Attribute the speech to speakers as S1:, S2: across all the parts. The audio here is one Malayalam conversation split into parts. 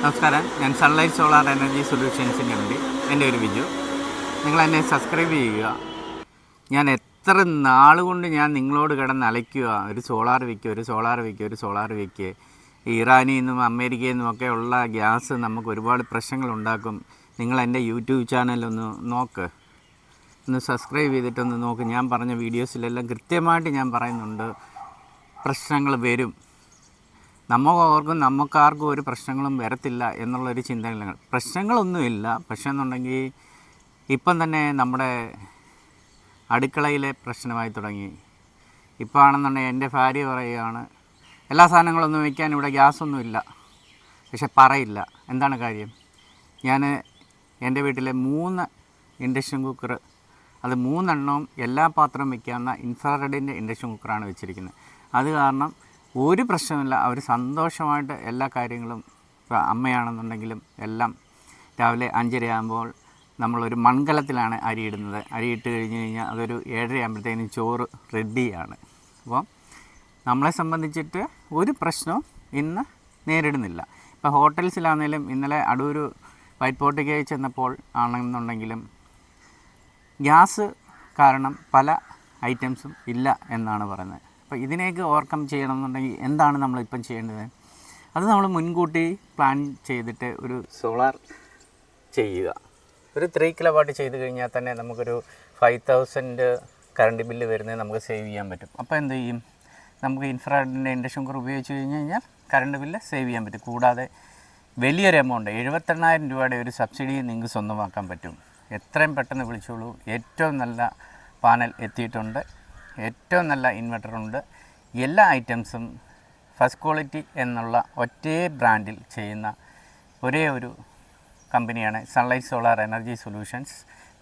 S1: നമസ്കാരം, ഞാൻ സൺലൈറ്റ് സോളാർ എനർജി സൊല്യൂഷൻസിൻ്റെ ഉണ്ട്. എൻ്റെ ഒരു വിജു. നിങ്ങളെന്നെ സബ്സ്ക്രൈബ് ചെയ്യുക. ഞാൻ എത്ര നാളുകൊണ്ട് ഞാൻ നിങ്ങളോട് കിടന്ന് അലയ്ക്കുക, ഒരു സോളാർ വയ്ക്കുക. ഇറാനിൽ നിന്നും അമേരിക്കയിൽ നിന്നുമൊക്കെ ഉള്ള ഗ്യാസ് നമുക്ക് ഒരുപാട് പ്രശ്നങ്ങളുണ്ടാക്കും. നിങ്ങളെൻ്റെ യൂട്യൂബ് ചാനലൊന്ന് നോക്ക്, ഒന്ന് സബ്സ്ക്രൈബ് ചെയ്തിട്ടൊന്ന് നോക്ക്. ഞാൻ പറഞ്ഞ വീഡിയോസിലെല്ലാം കൃത്യമായിട്ട് ഞാൻ പറയുന്നുണ്ട്. പ്രശ്നങ്ങൾ വരും. നമുക്കാർക്കും ഒരു പ്രശ്നങ്ങളും വരത്തില്ല എന്നുള്ളൊരു ചിന്തയില്ല. പ്രശ്നങ്ങളൊന്നുമില്ല. പക്ഷേ എന്നുണ്ടെങ്കിൽ ഇപ്പം തന്നെ നമ്മുടെ അടുക്കളയിലെ പ്രശ്നമായി തുടങ്ങി. ഇപ്പോൾ ആണെന്നുണ്ടെങ്കിൽ എൻ്റെ ഭാര്യ പറയുകയാണ്, എല്ലാ സാധനങ്ങളൊന്നും വയ്ക്കാൻ ഇവിടെ ഗ്യാസൊന്നുമില്ല. പക്ഷെ പറയില്ല. എന്താണ് കാര്യം? ഞാൻ എൻ്റെ വീട്ടിലെ 3 ഇൻഡക്ഷൻ കുക്കർ, അത് 3 എണ്ണവും എല്ലാ പാത്രവും വയ്ക്കാവുന്ന ഇൻഫ്രാറെഡിൻ്റെ ഇൻഡക്ഷൻ കുക്കറാണ് വെച്ചിരിക്കുന്നത്. അത് കാരണം ഒരു പ്രശ്നമില്ല. അവർ സന്തോഷമായിട്ട് എല്ലാ കാര്യങ്ങളും, ഇപ്പോൾ അമ്മയാണെന്നുണ്ടെങ്കിലും എല്ലാം രാവിലെ 5:30 ആകുമ്പോൾ നമ്മളൊരു മൺകലത്തിലാണ് അരിയിടുന്നത്. അരിയിട്ട് കഴിഞ്ഞ് കഴിഞ്ഞാൽ അതൊരു 7:30 ആകുമ്പോഴത്തേനും ചോറ് റെഡിയാണ്. അപ്പോൾ നമ്മളെ സംബന്ധിച്ചിട്ട് ഒരു പ്രശ്നവും ഇന്ന് നേരിടുന്നില്ല. ഇപ്പോൾ ഹോട്ടൽസിലാണെങ്കിലും ഇന്നലെ അടൂർ വൈറ്റ് പോർട്ടിക്ക് ചെന്നപ്പോൾ ആണെന്നുണ്ടെങ്കിലും ഗ്യാസ് കാരണം പല ഐറ്റംസും ഇല്ല എന്നാണ് പറയുന്നത്. അപ്പോൾ ഇതിനെയൊക്കെ ഓവർകം ചെയ്യണമെന്നുണ്ടെങ്കിൽ എന്താണ് നമ്മളിപ്പം ചെയ്യേണ്ടത്? അത് നമ്മൾ മുൻകൂട്ടി പ്ലാൻ ചെയ്തിട്ട് ഒരു സോളാർ ചെയ്യുക. ഒരു 3 കിലോവാട്ട് ചെയ്ത് കഴിഞ്ഞാൽ തന്നെ നമുക്കൊരു 5000 കറണ്ട് ബില്ല് വരുന്നത് നമുക്ക് സേവ് ചെയ്യാൻ പറ്റും. അപ്പോൾ എന്ത് ചെയ്യും? നമുക്ക് ഇൻഫ്രാറെഡിൻ്റെ ഇൻഡക്ഷൻ കുക്കർ ഉപയോഗിച്ച് കഴിഞ്ഞാൽ കറണ്ട് ബില്ല് സേവ് ചെയ്യാൻ പറ്റും. കൂടാതെ വലിയൊരു എമൗണ്ട് 78,000 രൂപയുടെ ഒരു സബ്സിഡി നിങ്ങൾക്ക് സ്വന്തമാക്കാൻ പറ്റും. എത്രയും പെട്ടെന്ന് വിളിച്ചോളൂ. ഏറ്റവും നല്ല പാനൽ എത്തിയിട്ടുണ്ട്, ഏറ്റവും നല്ല ഇൻവെർട്ടറുണ്ട്. എല്ലാ ഐറ്റംസും ഫസ്റ്റ് ക്വാളിറ്റി എന്നുള്ള ഒറ്റേ ബ്രാൻഡിൽ ചെയ്യുന്ന ഒരേ ഒരു കമ്പനിയാണ് സൺലൈറ്റ് സോളാർ എനർജി സൊല്യൂഷൻസ്.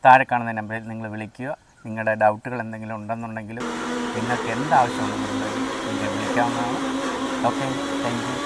S1: താഴെ കാണുന്ന നമ്പറിൽ നിങ്ങൾ വിളിക്കുക. നിങ്ങളുടെ ഡൗട്ടുകൾ എന്തെങ്കിലും ഉണ്ടെന്നുണ്ടെങ്കിലും നിങ്ങൾക്ക് എന്താവശ്യമുണ്ടെന്നുണ്ടെങ്കിലും നിങ്ങൾ വിളിക്കാവുന്നതാണ്. Okay, thank U.